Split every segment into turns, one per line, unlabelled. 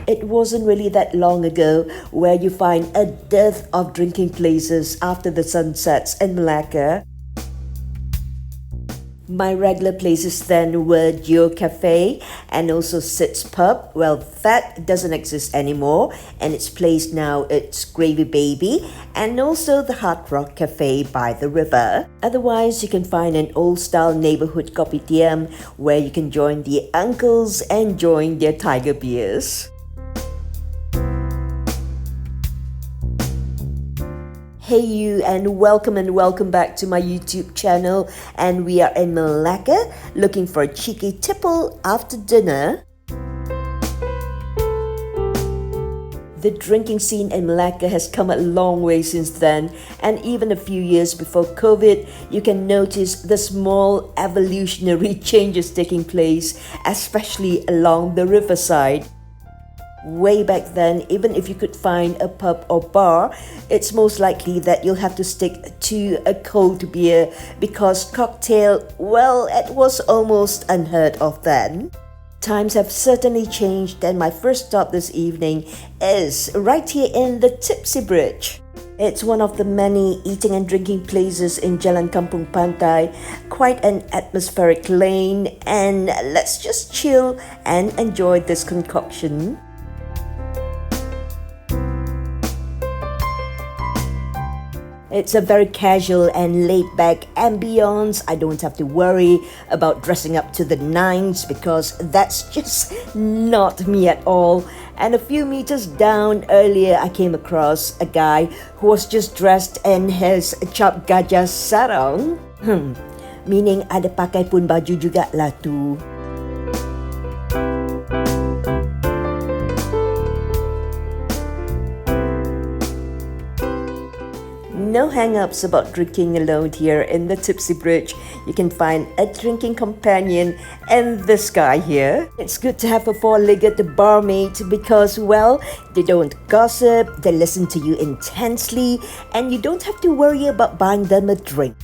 It wasn't really that long ago where you find a dearth of drinking places after the sun sets in Malacca. My regular places then were Geo Cafe and also Sid's Pub. Well, that doesn't exist anymore, and its place now it's Gravy Baby, and also the Hard Rock Cafe by the river. Otherwise, you can find an old-style neighborhood kopitiam where you can join the uncles and join their tiger beers. Hey you, and welcome back to my YouTube channel, and we are in Malacca looking for a cheeky tipple after dinner. The drinking scene in Malacca has come a long way since then, and even a few years before COVID, you can notice the small evolutionary changes taking place, especially along the riverside. Way back then, even if you could find a pub or bar, it's most likely that you'll have to stick to a cold beer because cocktail, well, it was almost unheard of then. Times have certainly changed, and my first stop this evening is right here in the Tipsy Bridge. It's one of the many eating and drinking places in Jalan Kampung Pantai, quite an atmospheric lane, and let's just chill and enjoy this concoction. It's a very casual and laid-back ambience. I don't have to worry about dressing up to the nines because that's just not me at all. And a few meters down earlier, I came across a guy who was just dressed in his cap gajah sarong. Meaning ada pakai pun baju juga lah tu. No hang-ups about drinking alone here in the Tipsy Bridge. You can find a drinking companion in this guy here. It's good to have a four-legged barmate because, well, they don't gossip, they listen to you intensely, and you don't have to worry about buying them a drink.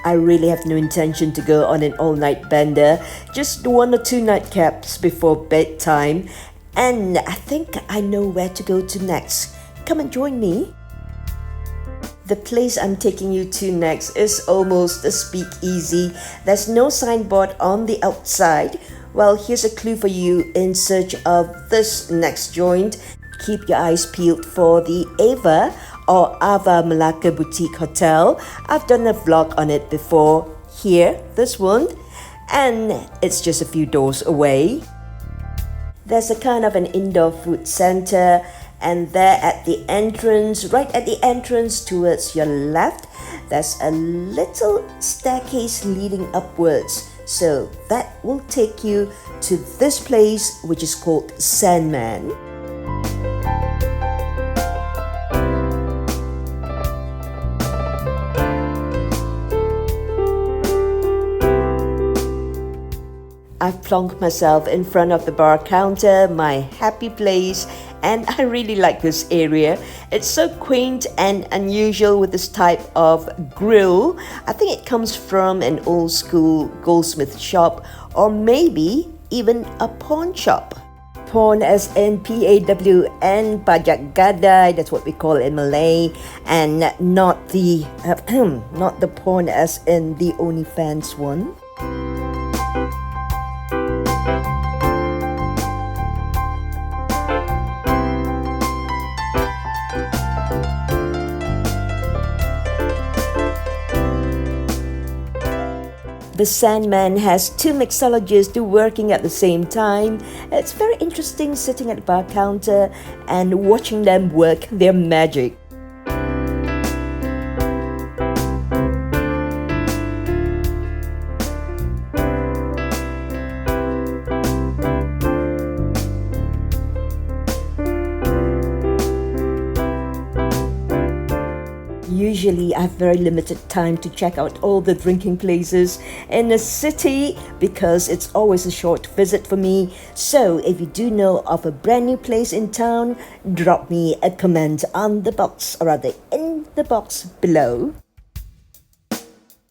I really have no intention to go on an all-night bender, just 1 or 2 nightcaps before bedtime. And I think I know where to go to next. Come and join me. The place I'm taking you to next is almost a speakeasy. There's no signboard on the outside. Well, here's a clue for you in search of this next joint. Keep your eyes peeled for the Ava or Ava Malacca Boutique Hotel. I've done a vlog on it before. Here, this one. And it's just a few doors away. There's a kind of an indoor food center, and there at the entrance, right at the entrance towards your left, there's a little staircase leading upwards. So that will take you to this place, which is called Sandman. I've plonked myself in front of the bar counter, my happy place, and I really like this area. It's so quaint and unusual with this type of grill. I think it comes from an old school goldsmith shop or maybe even a pawn shop. Pawn as in P-A-W-N, pajak gadai, that's what we call it in Malay, and not the not the pawn as in the OnlyFans one. The Sandman has 2 mixologists working at the same time. It's very interesting sitting at the bar counter and watching them work their magic. Usually, I have very limited time to check out all the drinking places in the city because it's always a short visit for me. So, if you do know of a brand new place in town, drop me a comment on the box, or rather in the box below.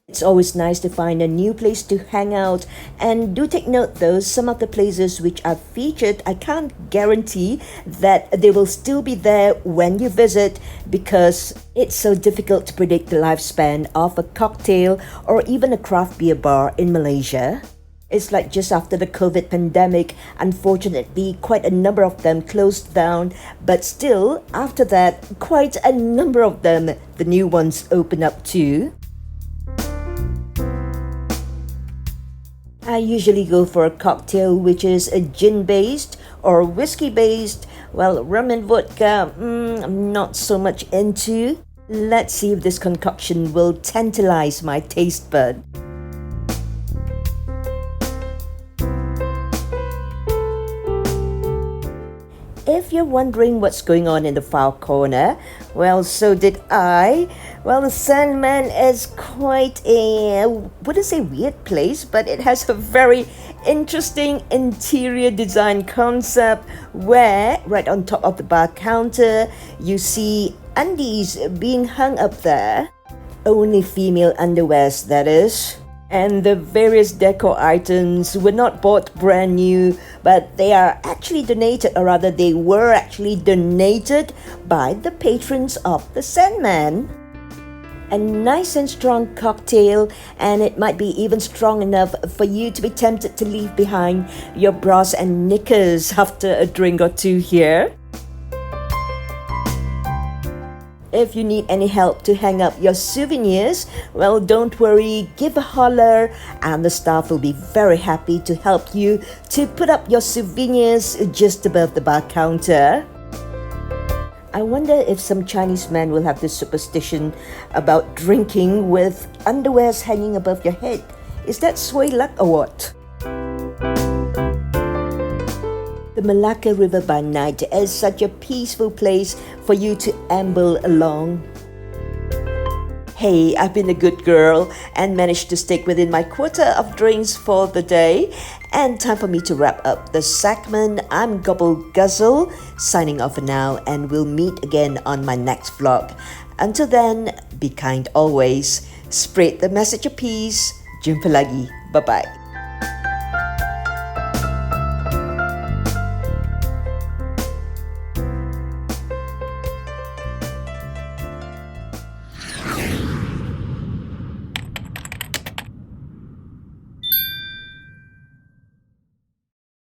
It's always nice to find a new place to hang out, and do take note though, some of the places which are featured, I can't guarantee that they will still be there when you visit because it's so difficult to predict the lifespan of a cocktail or even a craft beer bar in Malaysia. It's like just after the COVID pandemic, unfortunately, quite a number of them closed down, but still, after that, quite a number of them, the new ones open up too. I usually go for a cocktail which is a gin-based or whiskey-based. Well, rum and vodka, I'm not so much into. Let's see if this concoction will tantalize my taste bud. If you're wondering what's going on in the far corner, well, so did I. Well, the Sandman is quite a, wouldn't say weird place, but it has a very interesting interior design concept where, right on top of the bar counter, you see undies being hung up there. Only female underwears, that is. And the various decor items were not bought brand new, but they are actually donated, or rather they were actually donated by the patrons of the Sandman. A nice and strong cocktail, and it might be even strong enough for you to be tempted to leave behind your bras and knickers after a drink or two here. If you need any help to hang up your souvenirs, well, don't worry, give a holler and the staff will be very happy to help you to put up your souvenirs just above the bar counter. I wonder if some Chinese men will have this superstition about drinking with underwears hanging above your head. Is that sway luck or what? The Malacca River by night is such a peaceful place for you to amble along. Hey, I've been a good girl and managed to stick within my quota of drinks for the day. And time for me to wrap up the segment. I'm Gobble Guzzle, signing off for now, and we'll meet again on my next vlog. Until then, be kind always, spread the message of peace. Jumpa lagi. Bye-bye.